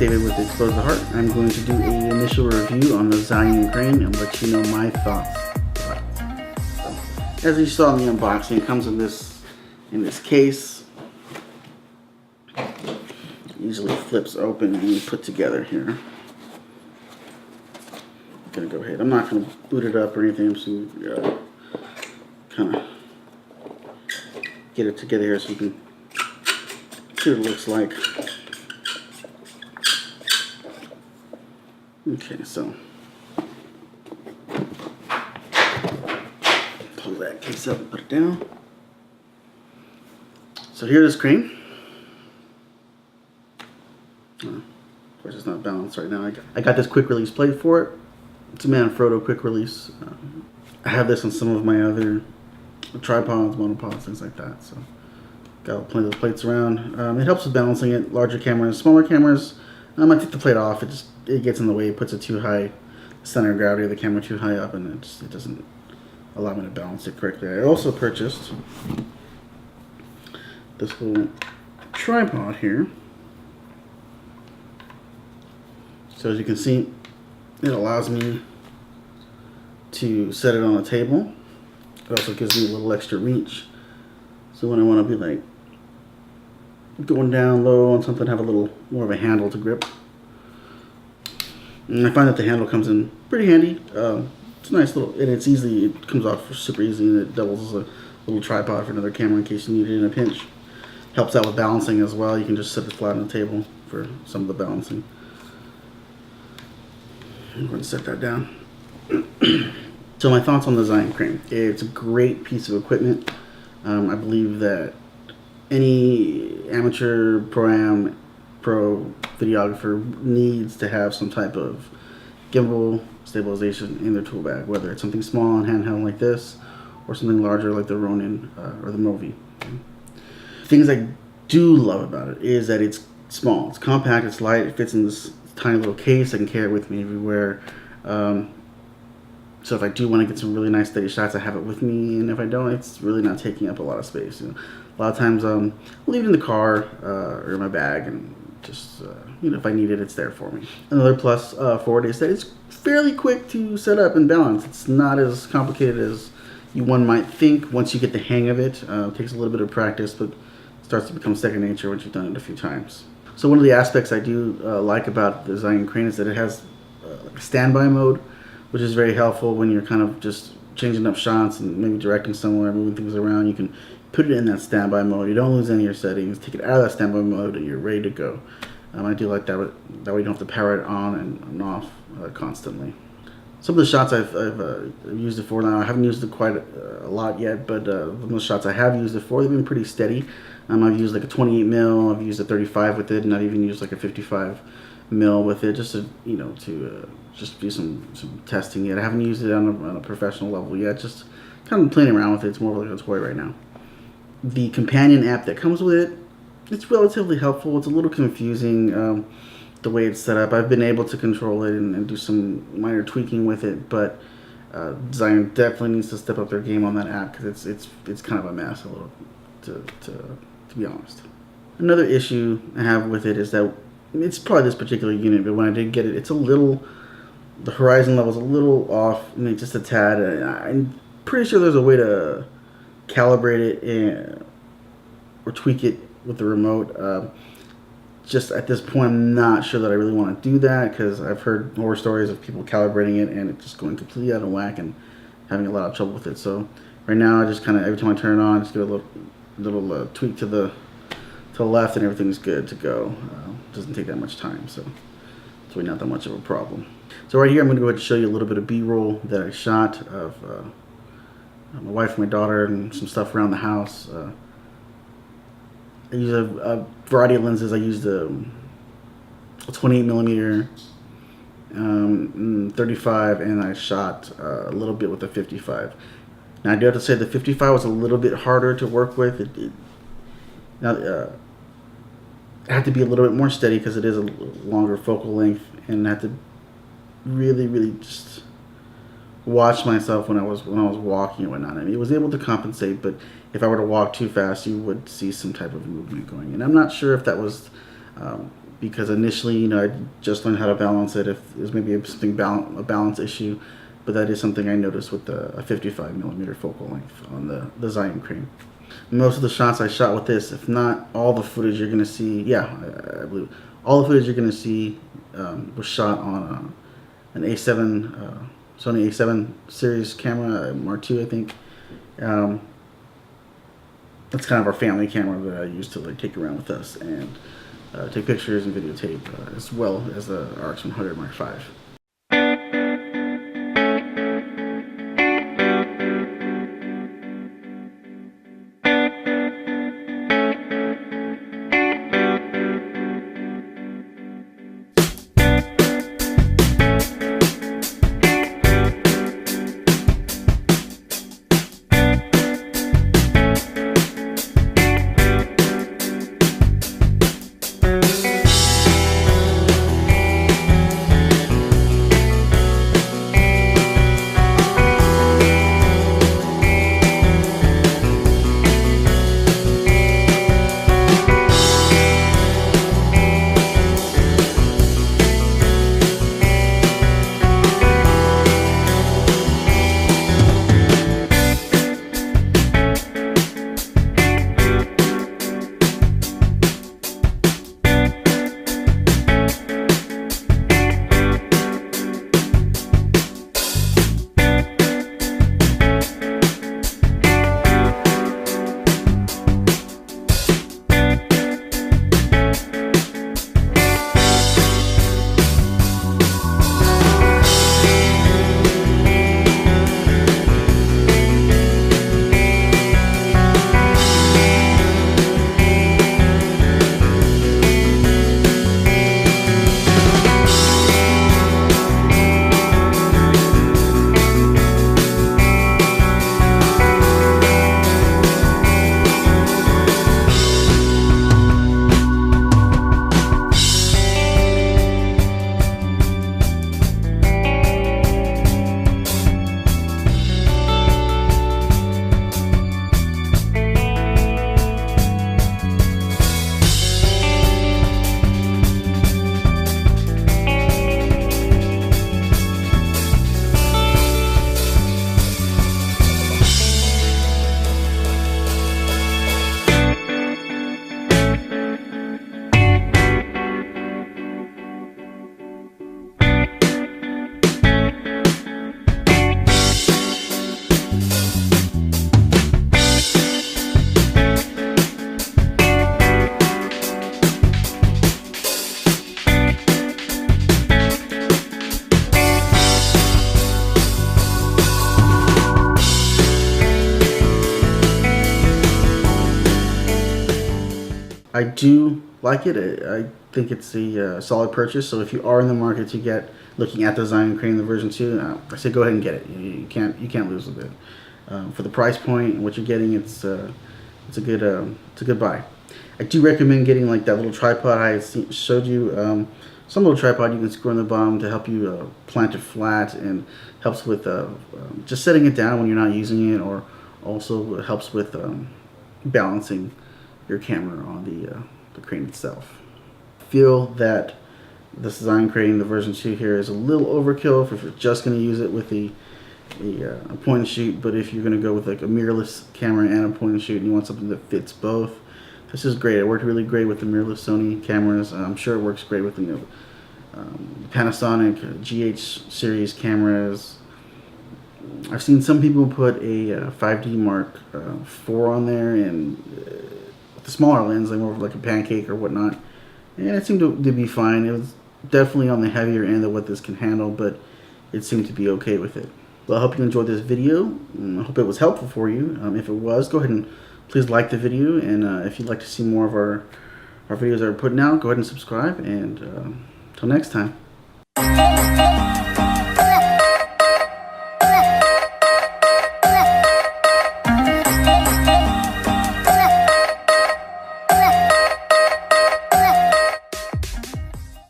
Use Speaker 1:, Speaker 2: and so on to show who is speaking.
Speaker 1: David with Expose the Heart. I'm going to do an initial review on the Zhiyun Crane and let you know my thoughts. So, as you saw in the unboxing, it comes in this case. It usually flips open and put together here. I'm gonna go ahead. I'm not gonna boot it up or anything. I'm just gonna kind of get it together here so you can see what it looks like. Okay, so pull that case up and put it down. So here's this crane. Of course, it's not balanced right now. I got this quick release plate for it. It's a Manfrotto quick release. I have this on some of my other tripods, monopods, things like that. So got plenty of those plates around. It helps with balancing it. Larger cameras, smaller cameras, I take the plate off. It gets in the way. It puts it too high, center of gravity of the camera too high up, and it doesn't allow me to balance it correctly. I also purchased this little tripod here. So as you can see, it allows me to set it on a table. It also gives me a little extra reach. So when I want to be like going down low on something, have a little more of a handle to grip. And I find that the handle comes in pretty handy. It's a nice little, and it comes off super easy, and it doubles as a little tripod for another camera in case you need it in a pinch. Helps out with balancing as well. You can just set it flat on the table for some of the balancing. I'm going to set that down. So my thoughts on the Zhiyun Crane. It's a great piece of equipment. I believe that any amateur pro videographer needs to have some type of gimbal stabilization in their tool bag, whether it's something small and handheld like this or something larger like the Ronin or the Movi. Things I do love about it is that it's small, it's compact, it's light, it fits in this tiny little case. I can carry it with me everywhere. So if I do want to get some really nice steady shots, I have it with me, and if I don't, it's really not taking up a lot of space. A lot of times I'll leave it in the car or in my bag, and just if I need it, it's there for me. Another plus for it is that it's fairly quick to set up and balance. It's not as complicated as one might think once you get the hang of it. It takes a little bit of practice, but it starts to become second nature once you've done it a few times. So one of the aspects I do like about the Zhiyun Crane is that it has like a standby mode, which is very helpful when you're kind of just changing up shots and maybe directing somewhere, moving things around. You can put it in that standby mode. You don't lose any of your settings. Take it out of that standby mode and you're ready to go. I do like that. That way you don't have to power it on and off constantly. Some of the shots I've used it for now, I haven't used it quite a lot yet, but the shots I have used it for, they've been pretty steady. I've used like a 28 mil, I've used a 35 with it, and I've even used like a 55 mil with it, just to just do some testing yet. I haven't used it on a professional level yet, just kind of playing around with it. It's more like a toy right now. The companion app that comes with it, it's relatively helpful. It's a little confusing the way it's set up. I've been able to control it and do some minor tweaking with it, but Zhiyun definitely needs to step up their game on that app because it's kind of a mess a little, to be honest. Another issue I have with it is that it's probably this particular unit, but when I did get it, the horizon level is a little off, just a tad. I'm pretty sure there's a way to calibrate it or tweak it with the remote. Just at this point, I'm not sure that I really want to do that because I've heard horror stories of people calibrating it and it just going completely out of whack and having a lot of trouble with it. So right now, I just kind of, every time I turn it on, just give it a little tweak to the left and everything's good to go. Doesn't take that much time, so it's really not that much of a problem. So right here, I'm going to go ahead and show you a little bit of B-roll that I shot of my wife and my daughter and some stuff around the house. I use a variety of lenses. I used a 28 millimeter, 35, and I shot a little bit with a 55. Now I do have to say the 55 was a little bit harder to work with. It had to be a little bit more steady because it is a longer focal length, and I had to really just watch myself when I was walking and whatnot. I mean, it was able to compensate, but if I were to walk too fast, you would see some type of movement going. And I'm not sure if that was because initially, you know, I just learned how to balance it if there's maybe a balance issue, but that is something I noticed with a 55mm focal length on the Zhiyun Crane. Most of the shots I shot with this, if not all the footage you're going to see, I believe all the footage you're going to see was shot on an A7, Sony A7 series camera, Mark II, I think. That's kind of our family camera that I used to like take around with us and take pictures and videotape, as well as the RX100 Mark V. I do like it. I think it's a solid purchase. So if you are in the market to get looking at the Zhiyun Crane, the version 2, I say go ahead and get it. You can't lose with it. For the price point and what you're getting, it's a good buy. I do recommend getting like that little tripod I showed you. Some little tripod you can screw on the bottom to help you plant it flat, and helps with just setting it down when you're not using it, or also helps with balancing your camera on the crane itself. I feel that the Zhiyun Crane, the version 2 here, is a little overkill if you're just going to use it with a point and shoot, but if you're going to go with like a mirrorless camera and a point and shoot and you want something that fits both, this is great. It worked really great with the mirrorless Sony cameras. I'm sure it works great with the Panasonic GH series cameras. I've seen some people put a 5D Mark IV on there, and with the smaller lens, like more of like a pancake or whatnot, and it seemed to be fine. It was definitely on the heavier end of what this can handle, but it seemed to be okay with it. Well, I hope you enjoyed this video. I hope it was helpful for you. If it was, go ahead and please like the video, and if you'd like to see more of our videos that we're putting out, go ahead and subscribe, and until next time.